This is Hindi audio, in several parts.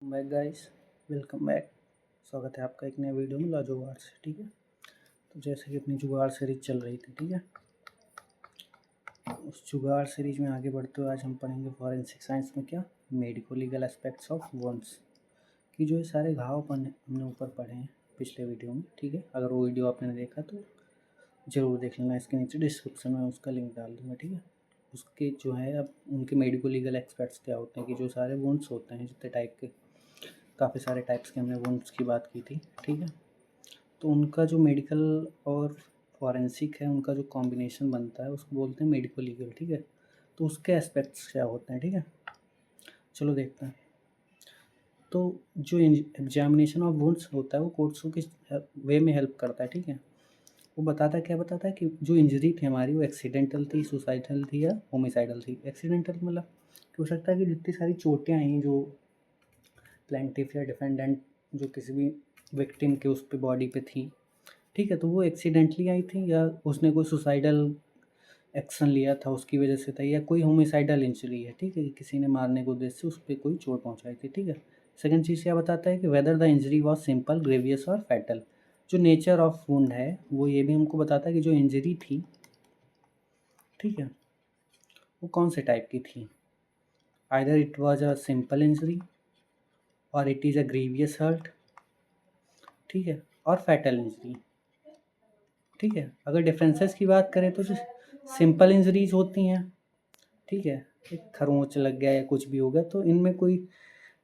Back guys, welcome back. स्वागत है आपका एक नए वीडियो में जुगाड़ से। ठीक है, तो जैसे कि अपनी जुगाड़ सीरीज चल रही थी, ठीक है, उस जुगाड़ सीरीज में आगे बढ़ते हुए आज हम पढ़ेंगे फॉरेंसिक साइंस में क्या medico legal aspects of wounds कि जो ये सारे घाव हमने ऊपर पढ़े हैं पिछले वीडियो में। ठीक है, अगर वो वीडियो आपने देखा तो ज़रूर देख लेना, इसके नीचे डिस्क्रिप्शन में उसका लिंक डाल दूँगा। ठीक है, उसके जो है अब उनके मेडिको लीगल एक्सपर्ट्स क्या होते हैं कि जो सारे वुंड्स होते हैं जितने टाइप के, काफ़ी सारे टाइप्स के हमने वुंड्स की बात की थी। ठीक है, तो उनका जो मेडिकल और फॉरेंसिक है, उनका जो कॉम्बिनेशन बनता है उसको बोलते हैं मेडिको लीगल। ठीक है, तो उसके एस्पेक्ट्स क्या होते हैं। ठीक है, चलो देखते हैं। तो जो एग्जामिनेशन ऑफ वुंड्स होता है वो कोर्ट्स को किस वे में हेल्प करता है। ठीक है, वो बताता है, क्या बताता है कि जो इंजरी थी हमारी वो एक्सीडेंटल थी, सुसाइडल थी या होमिसाइडल थी। एक्सीडेंटल मतलब हो सकता है कि जितनी सारी चोटें आई जो प्लेंटिफ या डिफेंडेंट जो किसी भी विक्टिम के उस पे बॉडी पे थी, ठीक है, तो वो एक्सीडेंटली आई थी या उसने कोई सुसाइडल एक्शन लिया था उसकी वजह से था, या कोई होमिसाइडल इंजरी है। ठीक है, कि किसी ने मारने के उद्देश्य से उस पर कोई चोट पहुंचाई थी। ठीक है, सेकंड चीज़ क्या बताता है कि whether the injury was simple, ग्रेवियस और फैटल। जो नेचर ऑफ वुंड है वो ये भी हमको बताता है कि जो इंजरी थी, ठीक है, वो कौन से टाइप की थी। Either it was a simple injury or it is a grievous hurt, ठीक है, और फैटल इंजरी। ठीक है, अगर डिफरेंसेस की बात करें तो जो सिंपल इंजरीज होती हैं, ठीक है, एक खरोंच लग गया या कुछ भी हो गया, तो इनमें कोई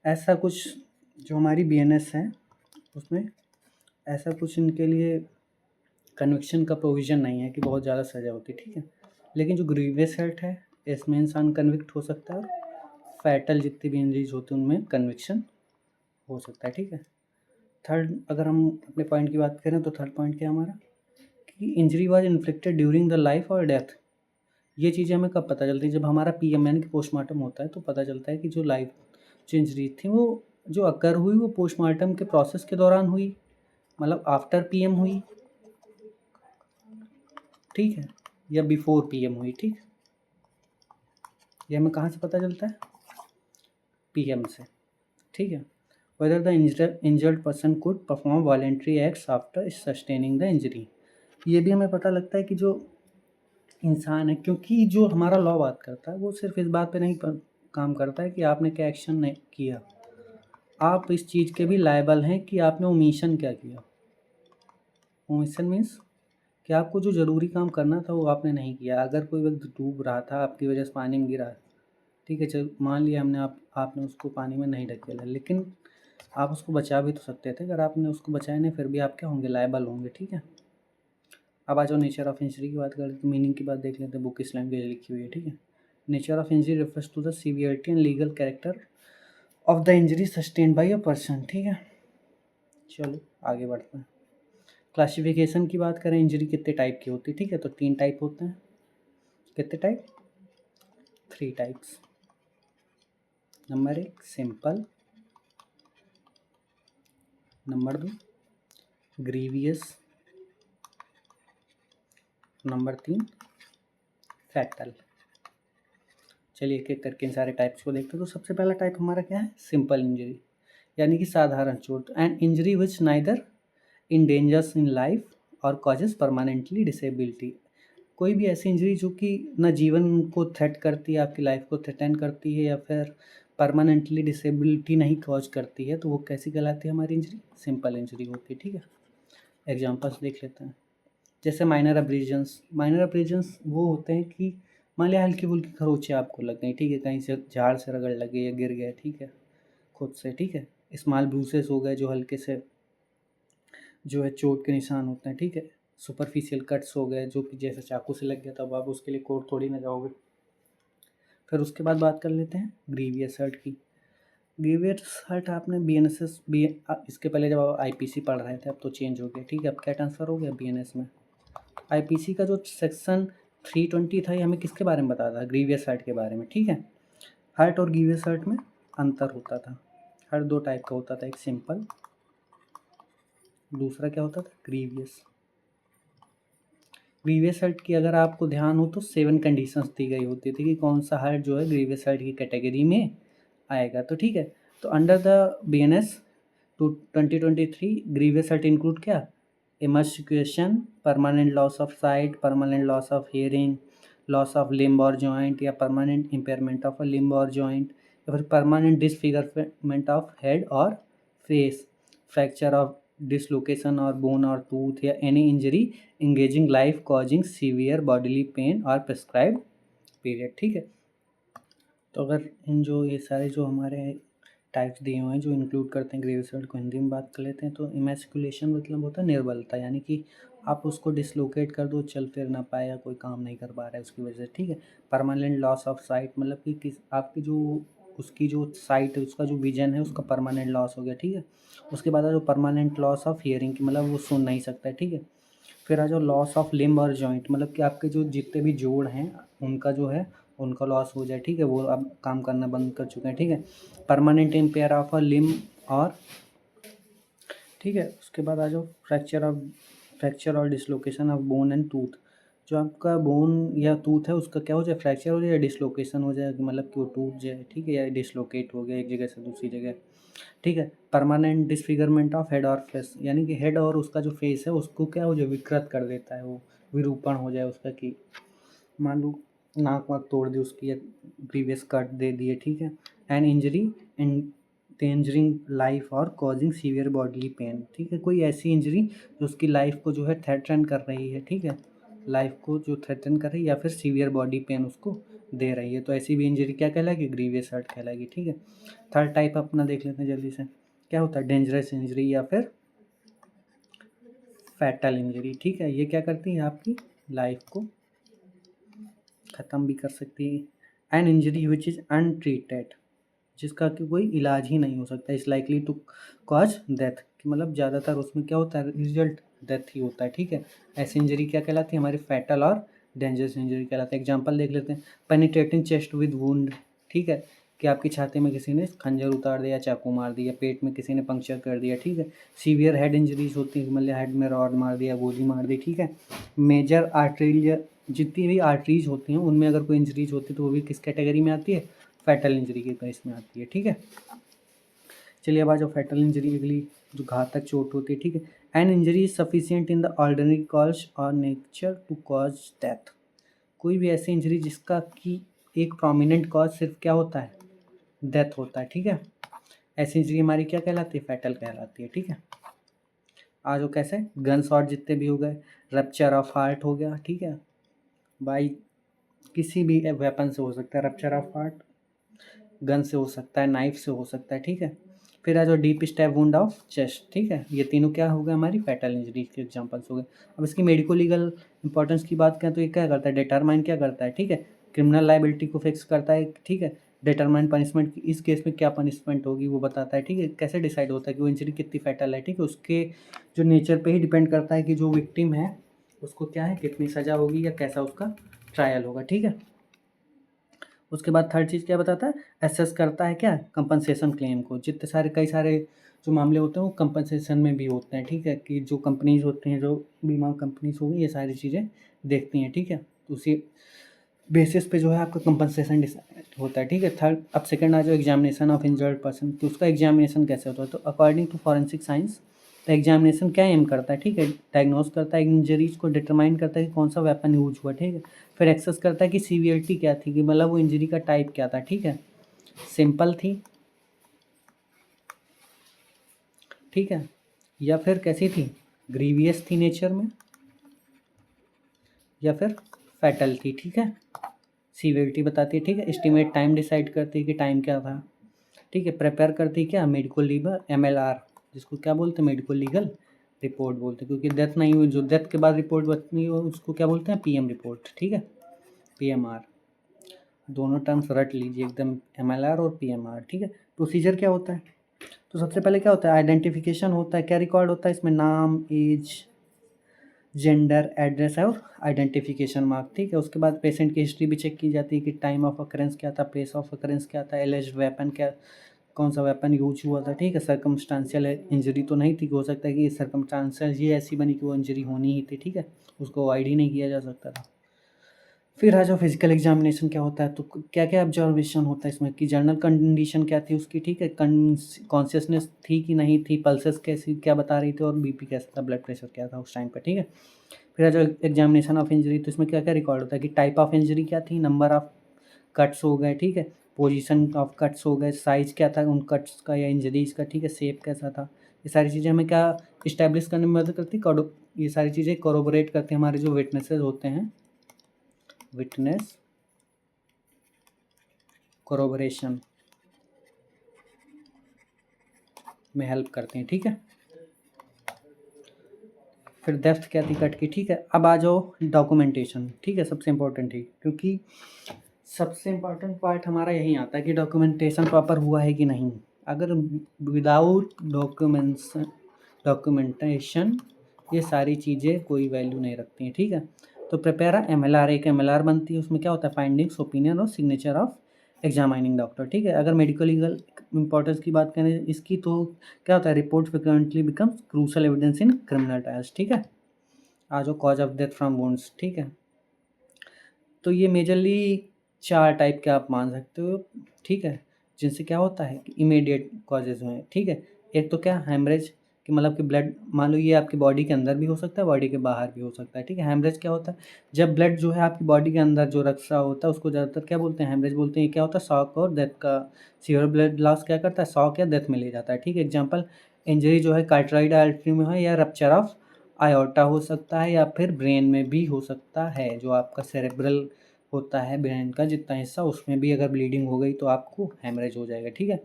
ऐसा कुछ जो हमारी बीएनएस है उसमें ऐसा कुछ इनके लिए कन्विक्शन का प्रोविज़न नहीं है कि बहुत ज़्यादा सज़ा होती। ठीक है, लेकिन जो ग्रीवियस हर्ट है इसमें इंसान कन्विक्ट हो सकता है, और फैटल जितनी भी इंजरीज होती हैं उनमें कन्विक्शन हो सकता है। ठीक है, थर्ड अगर हम अपने पॉइंट की बात करें तो थर्ड पॉइंट क्या हमारा कि injury was inflicted during the life और डेथ। ये चीज़ें हमें कब पता चलती है, जब हमारा पीएम यानी कि पोस्टमार्टम होता है, तो पता चलता है कि जो लाइफ जो इंजरी थी वो जो अकर हुई वो पोस्टमार्टम के प्रोसेस के दौरान हुई, मतलब आफ्टर पीएम हुई, ठीक है, या बिफोर पीएम हुई। ठीक, ये हमें कहाँ से पता चलता है, पीएम से। ठीक है, whether the injured person could perform voluntary acts after sustaining the injury. ये भी हमें पता लगता है कि जो इंसान है, क्योंकि जो हमारा लॉ बात करता है वो सिर्फ इस बात पे नहीं काम करता है कि आपने क्या एक्शन नहीं किया, आप इस चीज़ के भी लायबल हैं कि आपने ओमिशन क्या किया। ओमिशन मीन्स कि आपको जो ज़रूरी काम करना था वो आपने नहीं किया। अगर कोई व्यक्ति डूब रहा था आपकी वजह से पानी में गिरा, ठीक है, चल मान लिया हमने आपने उसको पानी में नहीं ढकेला, लेकिन आप उसको बचा भी तो सकते थे। अगर आपने उसको बचाया नहीं फिर भी आप क्या होंगे, लायबल होंगे। ठीक है, अब आ जाओ नेचर ऑफ इंजरी की बात करें तो मीनिंग की बात देख लेते हैं, बुक इस लैंग्वेज लिखी हुई है। ठीक है, nature of injury refers to the severity and legal character of the injury sustained by a person. ठीक है, चलो आगे बढ़ते हैं। क्लासिफिकेशन की बात करें, इंजरी कितने टाइप की होती है, ठीक है, तो 3 टाइप होते हैं। कितने type, 3 types. Number 1 simple, number 2 grievous, number 3 fatal. चलिए एक एक करके इन सारे टाइप्स को देखते हैं। तो सबसे पहला टाइप हमारा क्या है, सिंपल इंजरी, यानी कि साधारण चोट, and injury which neither endangers in life or causes permanently disability. कोई भी ऐसी इंजरी जो कि न जीवन को थ्रेट करती है, आपकी लाइफ को थ्रेटन करती है, या फिर परमानेंटली डिसेबिलिटी नहीं कॉज करती है, तो वो कैसी कहलाती है हमारी इंजरी, सिंपल इंजरी होती है। ठीक है, एग्जांपल्स देख लेते हैं। जैसे माइनर अब्रेजन्स वो होते हैं कि मान लिया हल्की फुल्की खरोंचें आपको लग गई, ठीक है, कहीं से झाड़ से रगड़ लगे या गिर गए, ठीक है, खुद से, ठीक है, स्मॉल ब्रूसेस हो गए जो हल्के से जो है चोट के निशान होते हैं। ठीक है, सुपरफिशियल कट्स हो गए जो कि जैसे चाकू से लग गया, तब आप उसके लिए कोर्ट थोड़ी ना जाओगे। फिर उसके बाद बात कर लेते हैं ग्रीवियस हर्ट की। ग्रीवियस हर्ट आपने बीएनएस इसके पहले जब आप आईपीसी पढ़ रहे थे, अब तो चेंज हो गया। ठीक है, अब क्या ट्रांसफ़र हो गया बीएनएस में। आईपीसी का जो सेक्शन 320 था ये हमें किसके बारे में बताता था, ग्रीवियस हर्ट के बारे में। ठीक है, हर्ट और ग्रीवियस हर्ट में अंतर होता था। हर्ट 2 टाइप का होता था, एक सिंपल, दूसरा क्या होता था, ग्रीवियस। ग्रीवियस हर्ट की अगर आपको ध्यान हो तो 7 कंडीशंस दी गई होती थी कि कौन सा हर्ट जो है ग्रीवियस हर्ट की कैटेगरी में आएगा। तो ठीक है, तो under the BNS 2023 grievous hurt include क्या, emasculation, permanent loss of sight, permanent loss of hearing, loss of limb or joint, या permanent impairment of a limb or joint, या फिर permanent disfigurement of head or face, fracture of dislocation or bone or tooth, या any injury engaging life causing severe bodily pain or prescribed period. ठीक है, तो अगर इन जो ये सारे जो हमारे टाइप्स दिए हुए हैं जो इंक्लूड करते हैं ग्रीवियस हर्ट को, हिंदी में बात कर लेते हैं। तो इमैस्कुलेशन मतलब होता है निर्बलता, यानी कि आप उसको डिसलोकेट कर दो, चल फिर ना पाए या कोई काम नहीं कर पा रहा है उसकी वजह से। ठीक है, परमानेंट लॉस ऑफ साइट मतलब कि किस आपकी जो उसकी जो साइट है, उसका जो विजन है, उसका परमानेंट लॉस हो गया। ठीक है, उसके बाद जो परमानेंट लॉस ऑफ हियरिंग की मतलब वो सुन नहीं सकता है। ठीक है, फिर आ जाओ loss of limb or joint, मतलब कि आपके जो जितने भी जोड़ हैं उनका जो है उनका लॉस हो जाए। ठीक है, वो अब काम करना बंद कर चुके हैं। ठीक है, permanent empire of a limb और ठीक है, उसके बाद आ जाओ फ्रैक्चर और dislocation of bone and tooth. जो आपका बोन या टूथ है उसका क्या हो जाए, फ्रैक्चर हो जाए या डिसलोकेशन हो जाए, मतलब कि वो टूट जाए। ठीक है, या डिसलोकेट हो गया एक जगह से दूसरी जगह। ठीक है, permanent disfigurement of head or face, यानी कि हेड और उसका जो फेस है उसको क्या हो जाए, विकृत कर देता है, वो विरूपण हो जाए उसका, कि मान लो नाक वाक तोड़ दी उसकी या प्रीवियस कट दे दिए। ठीक है, एंड इंजरी एंडेंजरिंग लाइफ और कॉजिंग सीवियर बॉडीली पेन। ठीक है, कोई ऐसी इंजरी जो उसकी लाइफ को जो है थ्रेटन कर रही है। ठीक है, लाइफ को जो थ्रेटन कर रही है या फिर सीवियर बॉडी पेन उसको दे रही है, तो ऐसी भी इंजरी क्या कहलाएगी, ग्रीवियस हर्ट कहलाएगी। ठीक है, थर्ड टाइप अपना देख लेते हैं जल्दी से, क्या होता है, डेंजरस इंजरी या फिर फैटल इंजरी। ठीक है, ये क्या करती है, आपकी लाइफ को ख़त्म भी कर सकती है। An injury which is untreated, जिसका कि कोई इलाज ही नहीं हो सकता, is likely to cause death, कि मतलब ज़्यादातर उसमें क्या होता है, रिजल्ट डेथ ही होता है। ठीक है, ऐसी इंजरी क्या कहलाती है, हमारी फैटल और डेंजरस इंजरी कहलाती है। एग्जांपल देख लेते हैं, पेनिट्रेटिंग चेस्ट विद वुंड। ठीक है, कि आपकी छाती में किसी ने खंजर उतार दिया, चाकू मार दिया, पेट में किसी ने पंक्चर कर दिया। ठीक है, सीवियर हेड इंजरीज होती है, मतलब हेड में रॉड मार दिया, गोली मार दी। ठीक है, मेजर आर्टरीज, जितनी भी आर्टरीज होती हैं उनमें अगर कोई इंजरीज होती है तो वो भी किस कैटेगरी में आती है, फैटल इंजरी के केस में आती है। ठीक है, चलिए अब आ जाओ फैटल इंजरी, अगली जो घातक चोट होती है। ठीक है, an injury is sufficient in the ordinary cause और नेचर टू कॉज डेथ, कोई भी ऐसी इंजरी जिसका कि एक प्रोमिनेंट कॉज सिर्फ क्या होता है, डेथ होता है। ठीक है, ऐसी इंजरी हमारी क्या कहलाती है, फैटल कहलाती है। ठीक है, आ जाओ कैसे, गन शॉट जितने भी हो गए, रप्चर ऑफ हार्ट हो गया। ठीक है, बाई किसी भी वेपन से हो सकता है, रप्चर ऑफ हार्ट गन से हो सकता है, नाइफ से हो सकता है। ठीक है, फिर आ जाओ deep stab wound of chest. ठीक है, ये तीनों क्या हो गए, हमारी फैटल इंजरी के एग्जांपल्स हो गए। अब इसकी मेडिको लीगल इंपॉर्टेंस की बात करें तो ये क्या करता है, डिटरमाइन क्या करता है। ठीक है, क्रिमिनल लाइबिलिटी को फिक्स करता है। ठीक है, डिटरमाइन पनिशमेंट, इस केस में क्या पनिशमेंट होगी वो बताता है। ठीक है, कैसे डिसाइड होता है कि वो इंजरी कितनी फैटल है। ठीक है, उसके जो नेचर पे ही डिपेंड करता है कि जो विक्टिम है उसको क्या है, कितनी सज़ा होगी या कैसा उसका ट्रायल होगा। ठीक है, उसके बाद थर्ड चीज़ क्या बताता है, एसेस करता है क्या, कंपनसेशन क्लेम को। जितने सारे कई सारे जो मामले होते हैं वो कंपनसेशन में भी होते हैं। ठीक है, कि जो कंपनीज होती हैं, जो बीमा कंपनीज होगी, ये सारी चीज़ें देखती हैं। ठीक है, तो उसी बेसिस पे जो है आपका कंपनसेशन डिसाइड होता है। ठीक है, थर्ड अब सेकंड आ जाओ एग्जामिनेशन ऑफ इंजर्ड पर्सन, तो उसका एग्जामिनेशन कैसे होता है, तो अकॉर्डिंग टू फॉरेंसिक साइंस तो एग्जामिनेशन क्या एम करता है, ठीक है, डायग्नोस करता है इंजरीज को, डिटरमाइन करता है कि कौन सा वेपन यूज हुआ। ठीक है, फिर एक्सेस करता है कि सीवियरिटी क्या थी, कि मतलब वो इंजरी का टाइप क्या था। ठीक है, सिंपल थी, ठीक है, या फिर कैसी थी, ग्रीवियस थी नेचर में, या फिर फैटल थी। ठीक है, सीवियरिटी बताती है। ठीक है, एस्टिमेट टाइम डिसाइड करती है कि टाइम क्या था। ठीक है, प्रिपेयर करती है क्या, मेडिको लीगल MLR, जिसको क्या बोलते हैं, मेडिको लीगल रिपोर्ट बोलते हैं, क्योंकि डेथ नहीं हुई, जो डेथ के बाद रिपोर्ट बनती है उसको क्या बोलते हैं, PM रिपोर्ट। ठीक है, PMR, दोनों टर्म्स रट लीजिए एकदम, MLR और PMR। ठीक है, प्रोसीजर क्या होता है, तो सबसे पहले क्या होता है, आइडेंटिफिकेशन होता है। क्या रिकॉर्ड होता है इसमें, नाम, एज, जेंडर, एड्रेस और आइडेंटिफिकेशन मार्क। ठीक है, उसके बाद पेशेंट की हिस्ट्री भी चेक की जाती है कि टाइम ऑफ अकरेंस क्या था, प्लेस ऑफ अकरेंस क्या था, एलिज्ड वेपन क्या, कौन सा वेपन यूज हुआ था। ठीक है, सर्कमस्टांशियल इंजरी तो नहीं थी, हो सकता है कि सर्कमस्टांशियल ही ऐसी बनी कि वो इंजरी होनी ही थी। ठीक है, उसको अवॉइड ही नहीं किया जा सकता था। फिर आ जाओ फिजिकल एग्जामिनेशन क्या होता है, तो क्या क्या ऑब्जर्वेशन होता है इसमें कि जर्नल कंडीशन क्या थी उसकी, ठीक है, कॉन्शियसनेस थी कि नहीं थी, पल्सेस कैसी क्या बता रही थी, और बीपी कैसा था, ब्लड प्रेशर क्या था उस टाइम पर, ठीक है। फिर आ जाओ एग्जामिनेशन ऑफ इंजरी, तो इसमें क्या क्या रिकॉर्ड होता है कि टाइप ऑफ इंजरी क्या थी, नंबर ऑफ कट्स हो गए, ठीक है, पोजीशन ऑफ कट्स हो गए, साइज क्या था उन कट्स का या इंजरीज का, ठीक है, शेप कैसा था, ये सारी चीज़ें हमें क्या इस्टेब्लिश करने में मदद करती है, ये सारी चीज़ें कोरोबोरेट करते हैं हमारे जो विटनेसेस होते हैं, विटनेस कोरोबोरेशन में हेल्प करते हैं, ठीक है। फिर डेप्थ क्या थी कट की, ठीक है। अब आ जाओ डॉक्यूमेंटेशन, ठीक है, सबसे इम्पोर्टेंट है क्योंकि सबसे इम्पोर्टेंट पार्ट हमारा यही आता है कि डॉक्यूमेंटेशन प्रॉपर हुआ है कि नहीं। अगर विदाउट डॉक्यूमेंटेशन ये सारी चीज़ें कोई वैल्यू नहीं रखती हैं, ठीक है। तो प्रिपेयर MLR, एक MLR बनती है, उसमें क्या होता है, फाइंडिंग्स, ओपिनियन और सिग्नेचर ऑफ एग्जामिनिंग डॉक्टर, ठीक है। अगर मेडिकल लीगल इंपॉर्टेंस की बात करें इसकी, तो क्या होता है, report frequently becomes crucial evidence in criminal trials, ठीक है। आ जाओ cause of death from wounds, ठीक है। तो ये मेजरली 4 टाइप के आप मान सकते हो, ठीक है, जिनसे क्या होता है कि इमीडिएट कॉजेज हुए हैं, ठीक है। एक तो क्या, हैमरेज, कि मतलब कि ब्लड, मान लो ये आपकी बॉडी के अंदर भी हो सकता है, बॉडी के बाहर भी हो सकता है, ठीक है। हैमरेज क्या होता है, जब ब्लड जो है आपकी बॉडी के अंदर जो रक्षा होता है उसको ज़्यादातर क्या बोलते हैं, हैमरेज बोलते हैं। ये क्या होता है, शॉक और डेथ का, सीवियर ब्लड लॉस क्या करता है, शॉक या डेथ में ले जाता है, ठीक है। एग्जाम्पल, इंजरी जो है कार्टराइड आर्टरी में है, या रप्चर ऑफ आयोटा हो सकता है, या फिर ब्रेन में भी हो सकता है, जो आपका सेरेब्रल होता है ब्रेन का जितना हिस्सा, उसमें भी अगर ब्लीडिंग हो गई तो आपको हेमरेज हो जाएगा, ठीक है।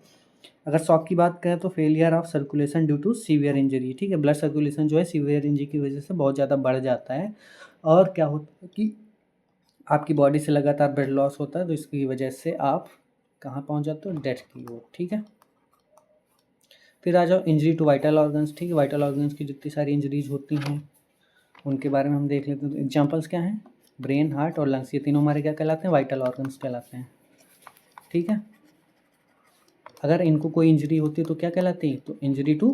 अगर शॉक की बात करें तो failure of circulation due to severe injury, ठीक है, ब्लड सर्कुलेशन जो है सीवियर इंजरी की वजह से बहुत ज़्यादा बढ़ जाता है, और क्या होता है कि आपकी बॉडी से लगातार ब्लड लॉस होता है, तो इसकी वजह से आप कहाँ पहुँच जाते हो, डेथ की ओर, ठीक है। फिर आ जाओ इंजरी टू वाइटल ऑर्गन्स, ठीक है, वाइटल ऑर्गन्स की जितनी सारी इंजरीज होती हैं उनके बारे में हम देख लेते हैं। तो एग्जाम्पल्स क्या हैं, ब्रेन, हार्ट और लंग्स, ये तीनों हमारे क्या कहलाते हैं, वाइटल ऑर्गन्स कहलाते हैं, ठीक है। अगर इनको कोई इंजरी होती है तो क्या कहलाती है, तो इंजरी टू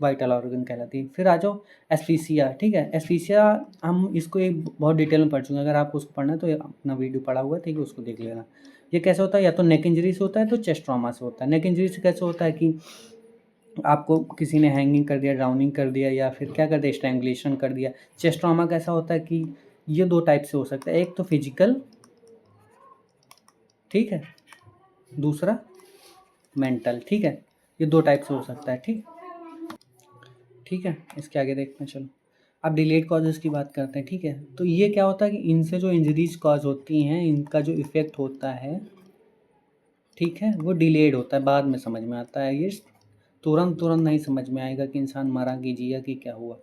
वाइटल ऑर्गन कहलाती है। फिर आ जाओ एस्फीसिया, ठीक है। एस्फीसिया हम इसको एक बहुत डिटेल में पढ़ चुके हैं, अगर आपको उसको पढ़ना है तो अपना वीडियो पड़ा हुआ है, ठीक है, उसको देख लेना। ये कैसे होता है, या तो नेक इंजरी से होता है तो चेस्ट ट्रॉमा से होता है। नेक इंजरी से कैसे होता है कि आपको किसी ने हैंगिंग कर दिया, ड्राउनिंग कर दिया, या फिर क्या कर दिया, स्ट्रैंगुलेशन कर दिया। चेस्ट ट्रॉमा कैसा होता है कि ये 2 टाइप से हो सकता है, एक तो फिजिकल, ठीक है, दूसरा मेंटल, ठीक है, ये 2 टाइप से हो सकता है, ठीक, ठीक है। इसके आगे देखते हैं, चलो अब डिलेड कॉजेज़ की बात करते हैं, ठीक है। तो ये क्या होता है कि इनसे जो इंजरीज कॉज होती हैं, इनका जो इफ़ेक्ट होता है, ठीक है, वो डिलेड होता है, बाद में समझ में आता है। ये तुरंत तुरंत नहीं समझ में आएगा कि इंसान मरा कि जिया कि क्या हुआ।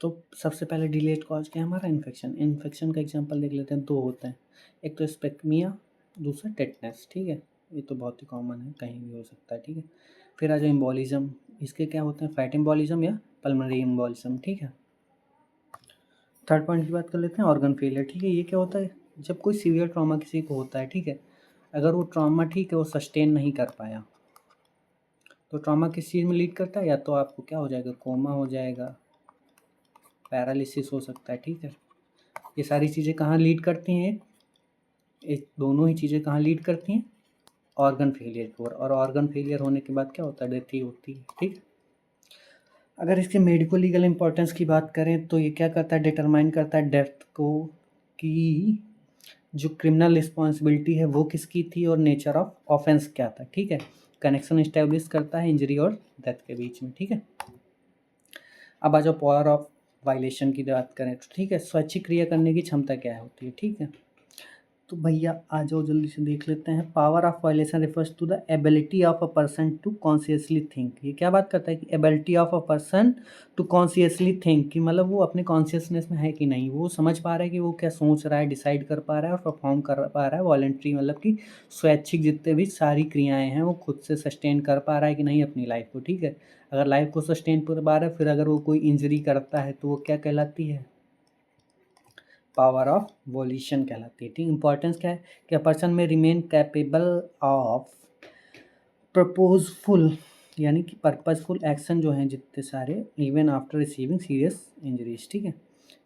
तो सबसे पहले डिलेड कॉज क्या है हमारा, इन्फेक्शन। इन्फेक्शन का एग्जांपल देख लेते हैं, 2 होते हैं, एक तो स्पेक्मिया, दूसरा टेटनस, ठीक है। ये तो बहुत ही कॉमन है, कहीं भी हो सकता है, ठीक है। फिर आ जाए एम्बोलिज्म, इसके क्या होते हैं, फैट एम्बोलिज्म या पल्मोनरी एम्बोलिज्म, ठीक है। थर्ड पॉइंट की बात कर लेते हैं, ऑर्गन फेलियर, ठीक है। ये क्या होता है, जब कोई सीवियर ट्रॉमा किसी को होता है, ठीक है, अगर वो ट्रॉमा, ठीक है, वो सस्टेन नहीं कर पाया, तो ट्रॉमा किस चीज़ में लीड करता है, या तो आपको क्या हो जाएगा, कोमा हो जाएगा, पैरालिसिस हो सकता है, ठीक है। ये सारी चीज़ें कहाँ लीड करती हैं, एक दोनों ही चीज़ें कहाँ लीड करती हैं, ऑर्गन फेलियर की ओर, और ऑर्गन फेलियर होने के बाद क्या होता है, डेथ ही होती है, ठीक। अगर इसके मेडिको लीगल इंपॉर्टेंस की बात करें तो ये क्या करता है, डिटरमाइन करता है डेथ को, कि जो क्रिमिनल रिस्पॉन्सिबिलिटी है वो किसकी थी, और नेचर ऑफ ऑफेंस क्या था, ठीक है। कनेक्शन इस्टेब्लिश करता है इंजरी और डेथ के बीच में, ठीक है। अब आ जाओ पावर ऑफ वायलेशन की बात करें तो, ठीक है, स्वैच्छिक क्रिया करने की क्षमता क्या होती है, ठीक है। तो भैया आ जाओ जल्दी से देख लेते हैं। Power of volition refers to the ability of a person to consciously think. ये क्या बात करता है कि ability of a person to consciously think, कि मतलब वो अपने कॉन्शियसनेस में है कि नहीं, वो समझ पा रहा है कि वो क्या सोच रहा है, डिसाइड कर पा रहा है और परफॉर्म कर पा रहा है वॉलेंट्री, मतलब कि स्वैच्छिक जितने भी सारी क्रियाएँ हैं वो खुद से सस्टेन कर पा रहा है कि नहीं अपनी लाइफ को, ठीक है। अगर लाइफ को सस्टेन कर पा रहा है, फिर अगर वो कोई इंजरी करता है तो वो क्या कहलाती है, पावर ऑफ वॉल्यूशन कहलाती है, ठीक। इंपॉर्टेंस क्या है कि अ पर्सन में रिमेन कैपेबल ऑफ प्रपोजफुल, यानी कि पर्पजफुल एक्शन जो हैं जितने सारे, even after receiving serious injuries, ठीक है।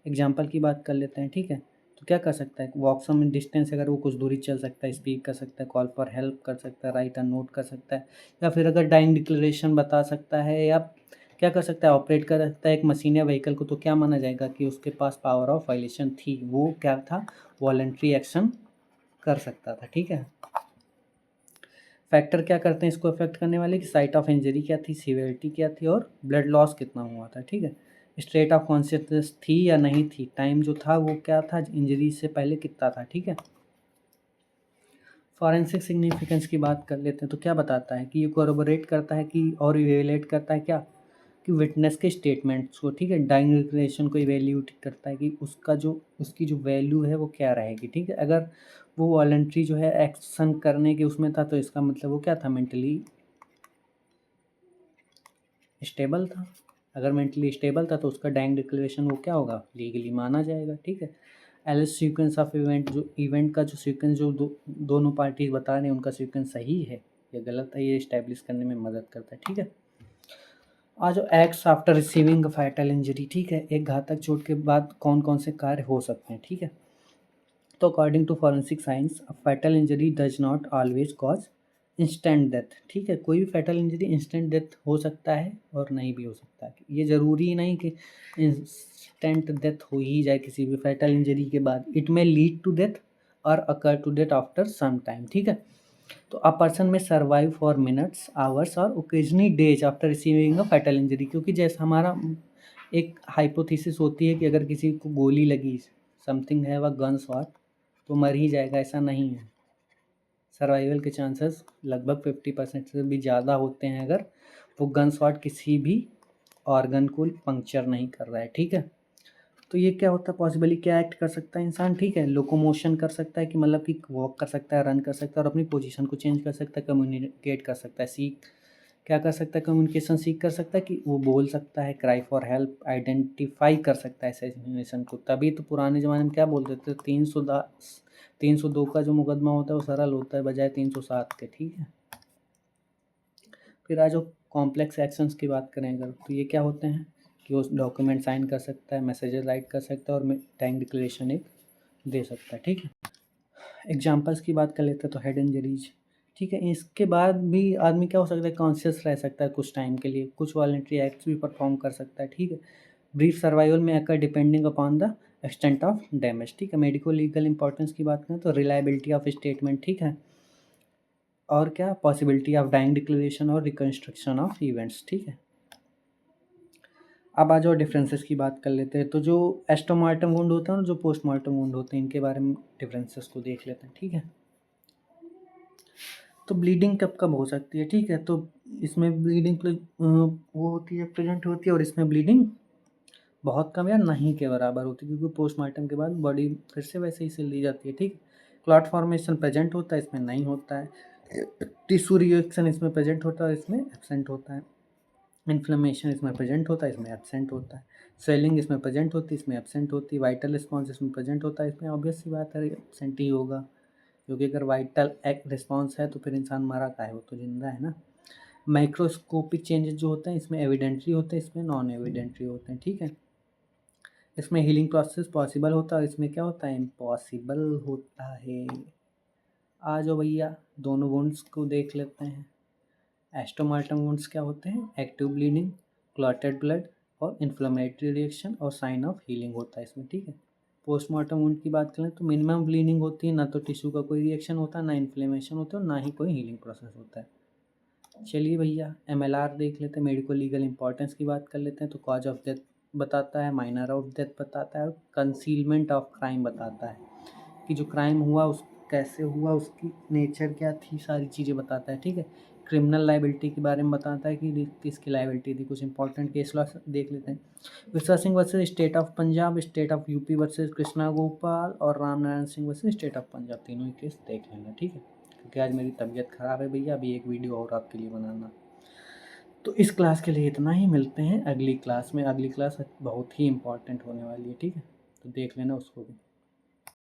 एग्जाम्पल की बात कर लेते हैं, ठीक है। तो क्या कर सकता है, वॉक सम डिस्टेंस, अगर वो कुछ दूरी चल सकता है, स्पीक कर सकता है, कॉल फॉर हेल्प कर सकता है, राइट अ नोट कर सकता है, या फिर अगर डाइंग डिक्लेरेशन बता सकता है, या क्या कर सकता है, ऑपरेट कर सकता है एक मशीन या व्हीकल को, तो क्या माना जाएगा कि उसके पास पावर ऑफ वायलेशन थी, वो क्या था, वॉलंटरी एक्शन कर सकता था, ठीक है। फैक्टर क्या करते हैं इसको अफेक्ट करने वाले, कि साइट ऑफ इंजरी क्या थी, सीवियरिटी क्या थी, और ब्लड लॉस कितना हुआ था, ठीक है। स्टेट ऑफ कॉन्शियसनेस थी या नहीं थी, टाइम जो था वो क्या था, इंजरी से पहले कितना था, ठीक है। फॉरेंसिक सिग्निफिकेंस की बात कर लेते हैं, तो क्या बताता है कि ये कोरोबोरेट करता है कि और इवेलुएट करता है क्या, कि विटनेस के स्टेटमेंट्स को, ठीक है, डाइंग डिक्लेरेशन को इवेल्यूट करता है कि उसकी जो वैल्यू है वो क्या रहेगी, ठीक है। अगर वो वॉलंटरी जो है एक्शन करने के उसमें था, तो इसका मतलब वो क्या था, मेंटली स्टेबल था। अगर मेंटली स्टेबल था तो उसका डाइंग डिक्लेरेशन वो क्या होगा, लीगली माना जाएगा, ठीक है। एलिस सीक्वेंस ऑफ इवेंट, जो इवेंट का जो सीक्वेंस जो दोनों पार्टी बता रहे हैं उनका सीक्वेंस सही है या गलत है, ये इस्टेब्लिश करने में मदद करता है, ठीक है। आज जो acts after receiving fatal injury, ठीक है, एक घातक चोट के बाद कौन कौन से कार्य हो सकते हैं, ठीक है। तो according to forensic science, fatal injury does not always cause instant death, ठीक है। कोई भी फैटल इंजरी इंस्टेंट डेथ हो सकता है और नहीं भी हो सकता है, ये ज़रूरी नहीं कि इंस्टेंट डेथ हो ही जाए किसी भी फैटल इंजरी के बाद, it may lead to death or occur to death after some time, ठीक है। तो a person may survive for minutes, hours or occasionally days after receiving a fatal injury, क्योंकि जैसे हमारा एक हाइपोथेसिस होती है कि अगर किसी को गोली लगी, समथिंग है वह गन शॉट, तो मर ही जाएगा, ऐसा नहीं है। सर्वाइवल के चांसेस लगभग 50% से भी ज़्यादा होते हैं अगर वो गन शॉट किसी भी ऑर्गन को पंक्चर नहीं कर रहा है, ठीक है। तो ये क्या होता है, पॉसिबली क्या एक्ट कर सकता है इंसान, ठीक है, लोकोमोशन कर सकता है, कि मतलब कि वॉक कर सकता है, रन कर सकता है, और अपनी पोजीशन को चेंज कर सकता है, कम्युनिकेट कर सकता है, सीख क्या कर सकता है, कम्युनिकेशन सीख कर सकता है, कि वो बोल सकता है, क्राई फॉर हेल्प, आइडेंटिफाई कर सकता है सिचुएशन को। तभी तो पुराने ज़माने में क्या बोलते थे, 302 का जो मुकदमा होता है वो सरल होता है बजाय 307 के, ठीक है। फिर आज जो कॉम्प्लेक्स एक्शंस की बात करें अगर, तो ये क्या होते हैं, कि वो डॉक्यूमेंट साइन कर सकता है, मैसेजेस राइट कर सकता है, और टैंक डिक्लेरेशन एक दे सकता है, ठीक है। एग्जाम्पल्स की बात कर लेते हैं, तो हेड इंजरीज, ठीक है, इसके बाद भी आदमी क्या हो सकता है, कॉन्शियस रह सकता है कुछ टाइम के लिए, कुछ वॉलंटरी एक्ट्स भी परफॉर्म कर सकता है, ठीक है। Brief survival may occur depending upon the extent of damage, ठीक है। मेडिको लीगल इंपॉर्टेंस की बात करें तो रिलायबिलिटी ऑफ स्टेटमेंट, ठीक है, और क्या, पॉसिबिलिटी ऑफ डाइंग डिक्लेरेशन और रिकन्स्ट्रक्शन ऑफ इवेंट्स, ठीक है। अब आ जाओ डिफरेंसेस की बात कर लेते हैं, तो जो एस्टोमार्टम वुंड होता है और जो पोस्टमार्टम वुंड होते हैं, इनके बारे में डिफरेंसेस को देख लेते हैं, ठीक है। तो ब्लीडिंग कब कब हो सकती है, ठीक है, तो इसमें ब्लीडिंग वो होती है, प्रेजेंट होती है, और इसमें ब्लीडिंग बहुत कम या नहीं के बराबर होती है, क्योंकि पोस्टमार्टम के बाद बॉडी फिर से वैसे ही सिल दी जाती है, ठीक। क्लॉट फॉर्मेशन प्रेजेंट होता है, इसमें नहीं होता है। टिश्यू रिएक्शन इसमें प्रेजेंट होता है, इसमें एब्सेंट होता है। इन्फ्लेमेशन इसमें प्रेजेंट होता है, इसमें एब्सेंट होता है। स्वेलिंग इसमें प्रेजेंट होती है, इसमें एब्सेंट होती है। वाइटल रिस्पॉन्स इसमें प्रेजेंट होता है, इसमें ऑब्वियस सी बात है एब्सेंट ही होगा, क्योंकि अगर वाइटल रिस्पॉन्स है तो फिर इंसान मरा का है, वो तो जिंदा है ना। माइक्रोस्कोपिक चेंजेस जो होते हैं इसमें एविडेंटली होते हैं, इसमें नॉन एविडेंटली होते हैं, ठीक है। इसमें हीलिंग प्रोसेस पॉसिबल होता है और इसमें क्या होता है, इम्पॉसिबल होता है। आ जाओ भैया दोनों वुंड्स को देख लेते हैं। एस्टोमार्टम वुंड्स क्या होते हैं, एक्टिव ब्लीडिंग, क्लॉटेड ब्लड और इन्फ्लेमेटरी रिएक्शन और साइन ऑफ हीलिंग होता है इसमें, ठीक है। पोस्टमार्टम वुंड की बात करें तो मिनिमम ब्लीडिंग होती है, ना तो टिश्यू का कोई रिएक्शन होता है, ना इन्फ्लेमेशन होता है और ना ही कोई हीलिंग प्रोसेस होता है। चलिए भैया एमएलआर देख लेते हैं, मेडिको लीगल इंपॉर्टेंस की बात कर लेते हैं। तो कॉज ऑफ डेथ बताता है, माइनर ऑफ डेथ बताता है और कंसीलमेंट ऑफ क्राइम बताता है, कि जो क्राइम हुआ उस कैसे हुआ, उसकी नेचर क्या थी, सारी चीज़ें बताता है, ठीक है। क्रिमिनल लाइबिलिटी के बारे में बताता है कि किसकी लाइबिलिटी थी। कुछ इंपॉर्टेंट केस लॉ देख लेते हैं। Vishwa Singh versus state of Punjab, state of UP versus Krishna Gopal और Ram Narayan Singh versus state of Punjab, तीनों ही केस देख लेना, ठीक है। क्योंकि आज मेरी तबीयत ख़राब है भैया, अभी एक वीडियो और आपके लिए बनाना। तो इस क्लास के लिए इतना ही, मिलते हैं अगली क्लास में। अगली क्लास बहुत ही इंपॉर्टेंट होने वाली है, ठीक है, तो देख लेना उसको भी।